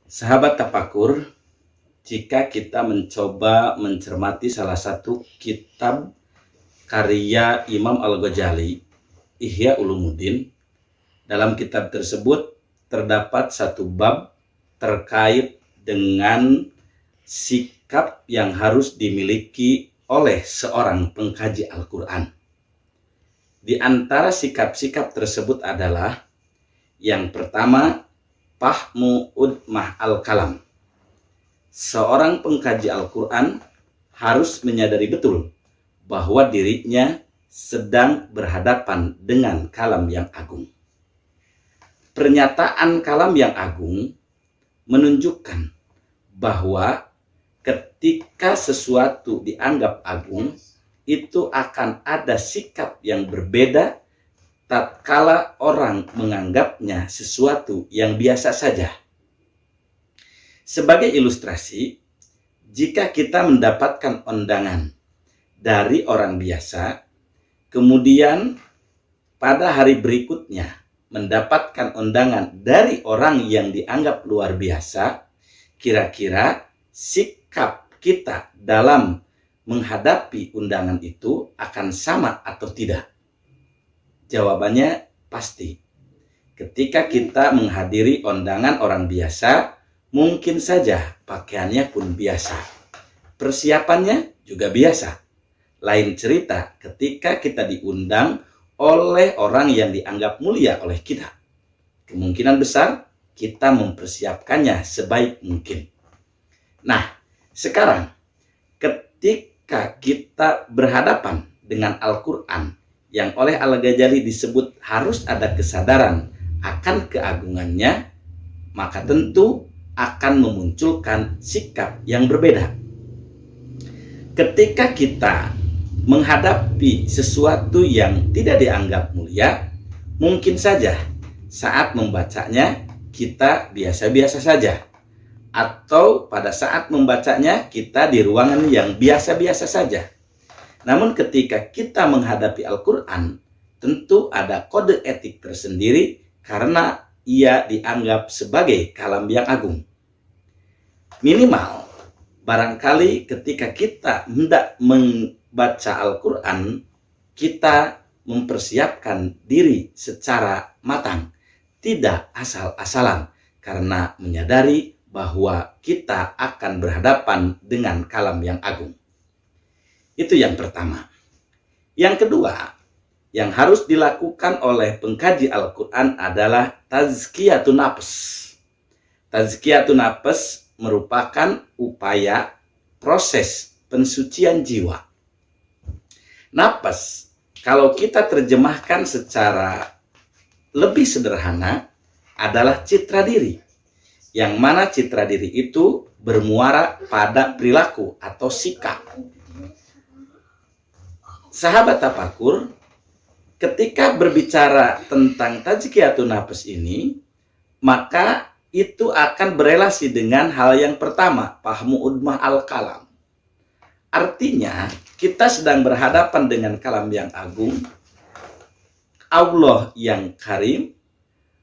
Sahabat tafakur, jika kita mencoba mencermati salah satu kitab karya Imam Al-Ghazali, Ihya Ulumuddin, dalam kitab tersebut terdapat satu bab terkait dengan sikap yang harus dimiliki oleh seorang pengkaji Al-Quran. Di antara sikap-sikap tersebut adalah yang pertama, fahmu udmah al-kalam. Seorang pengkaji Al-Quran harus menyadari betul bahwa dirinya sedang berhadapan dengan kalam yang agung. Pernyataan kalam yang agung menunjukkan bahwa ketika sesuatu dianggap agung, itu akan ada sikap yang berbeda tatkala orang menganggapnya sesuatu yang biasa saja. Sebagai ilustrasi, jika kita mendapatkan undangan dari orang biasa, kemudian pada hari berikutnya mendapatkan undangan dari orang yang dianggap luar biasa, kira-kira sikap kita dalam menghadapi undangan itu akan sama atau tidak? Jawabannya pasti. Ketika kita menghadiri undangan orang biasa, mungkin saja pakaiannya pun biasa. Persiapannya juga biasa. Lain cerita ketika kita diundang oleh orang yang dianggap mulia oleh kita. Kemungkinan besar kita mempersiapkannya sebaik mungkin. Nah, sekarang ketika kita berhadapan dengan Al-Quran yang oleh Al-Ghazali disebut harus ada kesadaran akan keagungannya, maka tentu akan memunculkan sikap yang berbeda. Ketika kita menghadapi sesuatu yang tidak dianggap mulia, mungkin saja saat membacanya kita biasa-biasa saja, atau pada saat membacanya kita di ruangan yang biasa-biasa saja. Namun ketika kita menghadapi Al-Quran, tentu ada kode etik tersendiri karena ia dianggap sebagai kalam yang agung. Minimal, barangkali ketika kita hendak membaca Al-Quran, kita mempersiapkan diri secara matang, tidak asal-asalan, karena menyadari bahwa kita akan berhadapan dengan kalam yang agung. Itu yang pertama. Yang kedua, yang harus dilakukan oleh pengkaji Al-Quran adalah tazkiyatun nafs. Tazkiyatun nafs merupakan upaya proses pensucian jiwa. Nafs, kalau kita terjemahkan secara lebih sederhana, adalah citra diri. Yang mana citra diri itu bermuara pada perilaku atau sikap. Sahabat tafakur, ketika berbicara tentang tazkiyatun nafs ini, maka itu akan berelasi dengan hal yang pertama, fahmu udmah al-kalam. Artinya, kita sedang berhadapan dengan kalam yang agung, Allah yang karim,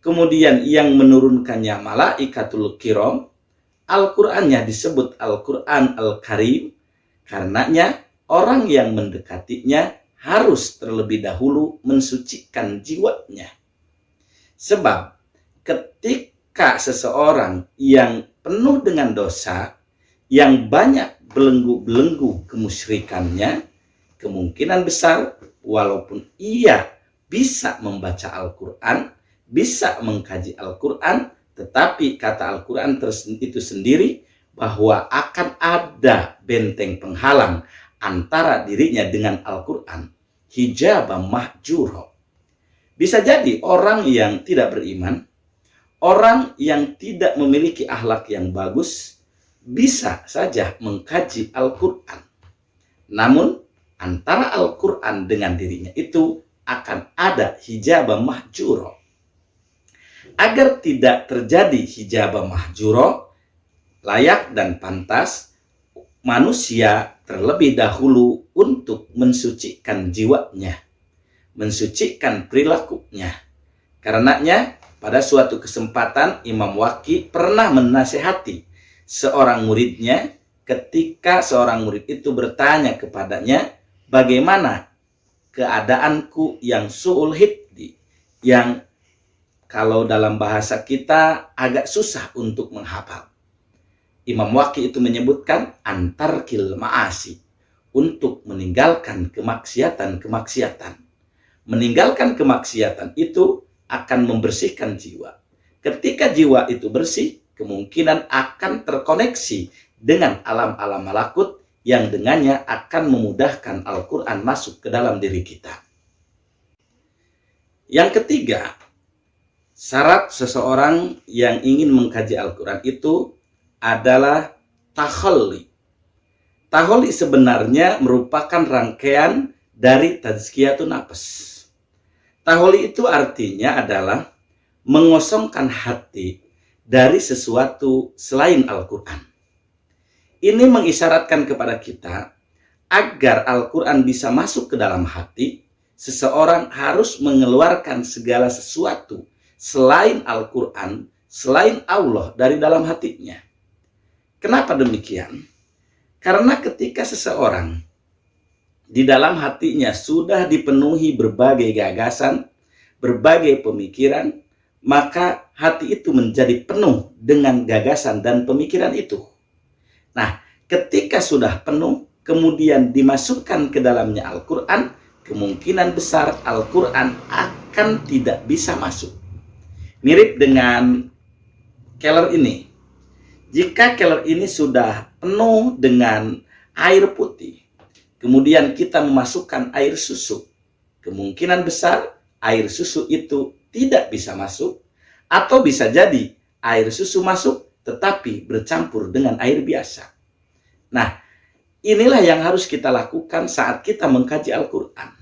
kemudian yang menurunkannya malaikatul kiram, Al-Qur'annya disebut Al-Qur'an Al-Karim, karenanya orang yang mendekatinya harus terlebih dahulu mensucikan jiwanya. Sebab ketika seseorang yang penuh dengan dosa, yang banyak belenggu-belenggu kemusyrikannya, kemungkinan besar walaupun ia bisa membaca Al-Quran, bisa mengkaji Al-Quran, tetapi kata Al-Quran itu sendiri bahwa akan ada benteng penghalang antara dirinya dengan Al-Quran, hijabam mahjuro. Bisa jadi orang yang tidak beriman, orang yang tidak memiliki akhlak yang bagus, bisa saja mengkaji Al-Quran. Namun antara Al-Quran dengan dirinya itu akan ada hijabam mahjuro. Agar tidak terjadi hijabah mahjuro, layak dan pantas manusia terlebih dahulu untuk mensucikan jiwanya, mensucikan perilakunya. Karenanya pada suatu kesempatan Imam Waqi pernah menasihati seorang muridnya ketika seorang murid itu bertanya kepadanya, bagaimana keadaanku yang su'ul hifdi, yang kalau dalam bahasa kita agak susah untuk menghafal. Imam Waqi itu menyebutkan antarkil ma'asi, untuk meninggalkan kemaksiatan-kemaksiatan. Meninggalkan kemaksiatan itu akan membersihkan jiwa. Ketika jiwa itu bersih, kemungkinan akan terkoneksi dengan alam-alam malakut yang dengannya akan memudahkan Al-Quran masuk ke dalam diri kita. Yang ketiga, syarat seseorang yang ingin mengkaji Al-Quran itu adalah takhalli. Takhalli sebenarnya merupakan rangkaian dari tazkiyatun nafs. Taholi itu artinya adalah mengosongkan hati dari sesuatu selain Al-Quran. Ini mengisyaratkan kepada kita agar Al-Quran bisa masuk ke dalam hati, seseorang harus mengeluarkan segala sesuatu selain Al-Quran, selain Allah dari dalam hatinya. Kenapa demikian? Karena ketika seseorang di dalam hatinya sudah dipenuhi berbagai gagasan, berbagai pemikiran, maka hati itu menjadi penuh dengan gagasan dan pemikiran itu. Nah, ketika sudah penuh, kemudian dimasukkan ke dalamnya Al-Quran, kemungkinan besar Al-Quran akan tidak bisa masuk. Mirip dengan keler ini. Jika keler ini sudah penuh dengan air putih, kemudian kita memasukkan air susu, kemungkinan besar air susu itu tidak bisa masuk, atau bisa jadi air susu masuk tetapi bercampur dengan air biasa. Nah, inilah yang harus kita lakukan saat kita mengkaji Al-Quran.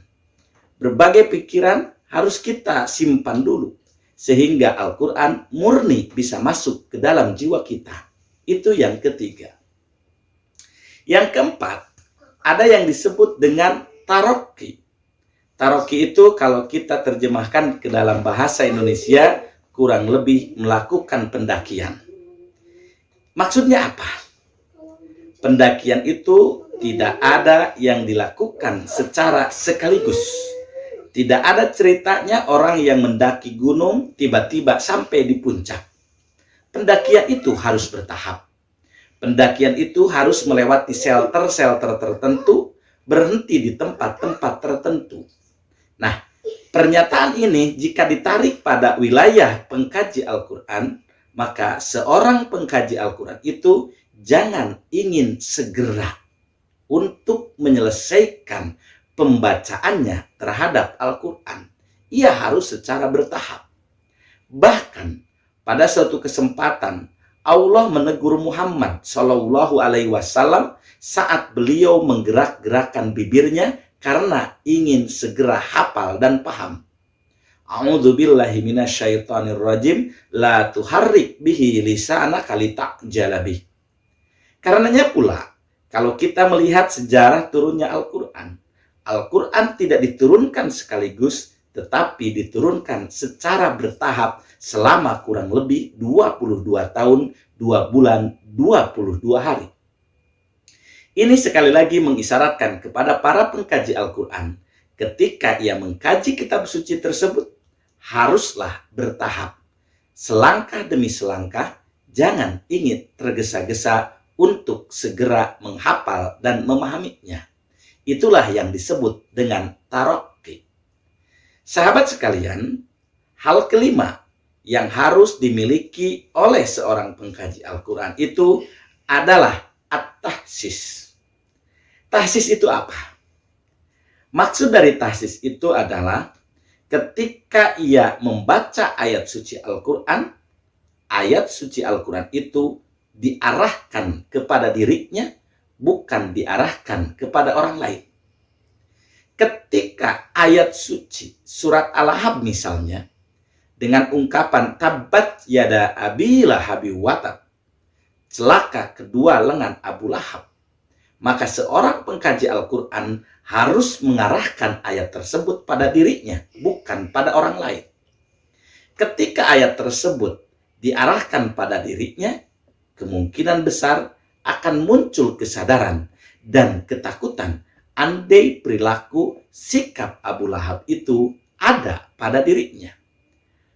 Berbagai pikiran harus kita simpan dulu, sehingga Al-Quran murni bisa masuk ke dalam jiwa kita. Itu yang ketiga. Yang keempat, ada yang disebut dengan taroki. Taroki itu kalau kita terjemahkan ke dalam bahasa Indonesia, kurang lebih melakukan pendakian. Maksudnya apa? Pendakian itu tidak ada yang dilakukan secara sekaligus. Tidak ada ceritanya orang yang mendaki gunung tiba-tiba sampai di puncak. Pendakian itu harus bertahap. Pendakian itu harus melewati shelter-shelter tertentu, berhenti di tempat-tempat tertentu. Nah, pernyataan ini jika ditarik pada wilayah pengkaji Al-Quran, maka seorang pengkaji Al-Quran itu jangan ingin segera untuk menyelesaikan pembacaannya terhadap Al-Quran. Ia harus secara bertahap. Bahkan pada suatu kesempatan Allah menegur Muhammad Shallallahu Alaihi Wasallam saat beliau menggerak-gerakkan bibirnya karena ingin segera hafal dan paham. A'udzubillahi minasyaitonirrajim, la tuharrik bihi lisanaka lita'jala bih. Karenanya pula, kalau kita melihat sejarah turunnya Al-Quran, Al-Quran tidak diturunkan sekaligus, tetapi diturunkan secara bertahap selama kurang lebih 22 tahun, 2 bulan, 22 hari. Ini sekali lagi mengisyaratkan kepada para pengkaji Al-Quran, ketika ia mengkaji kitab suci tersebut, haruslah bertahap. Selangkah demi selangkah, jangan ingin tergesa-gesa untuk segera menghafal dan memahaminya. Itulah yang disebut dengan taroki. Sahabat sekalian, hal kelima yang harus dimiliki oleh seorang pengkaji Al-Quran itu adalah at-tahsis. Tahsis itu apa? Maksud dari tahsis itu adalah ketika ia membaca ayat suci Al-Quran, ayat suci Al-Quran itu diarahkan kepada dirinya, bukan diarahkan kepada orang lain. Ketika ayat suci surat Al-Ahzab misalnya dengan ungkapan tabat yada abi lahabi watab, celaka kedua lengan Abu Lahab, maka seorang pengkaji Al-Quran harus mengarahkan ayat tersebut pada dirinya, bukan pada orang lain. Ketika ayat tersebut diarahkan pada dirinya, kemungkinan besar akan muncul kesadaran dan ketakutan andai perilaku sikap Abu Lahab itu ada pada dirinya.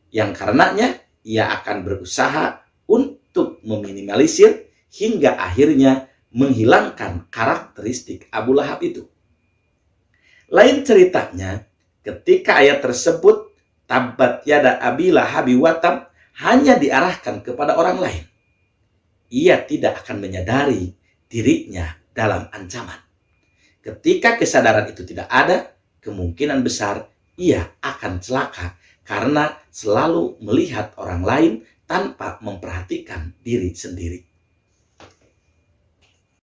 Yang karenanya ia akan berusaha untuk meminimalisir hingga akhirnya menghilangkan karakteristik Abu Lahab itu. Lain ceritanya, ketika ayat tersebut Tabbat yada Abi Lahabi watab hanya diarahkan kepada orang lain, ia tidak akan menyadari dirinya dalam ancaman. Ketika kesadaran itu tidak ada, kemungkinan besar ia akan celaka karena selalu melihat orang lain tanpa memperhatikan diri sendiri.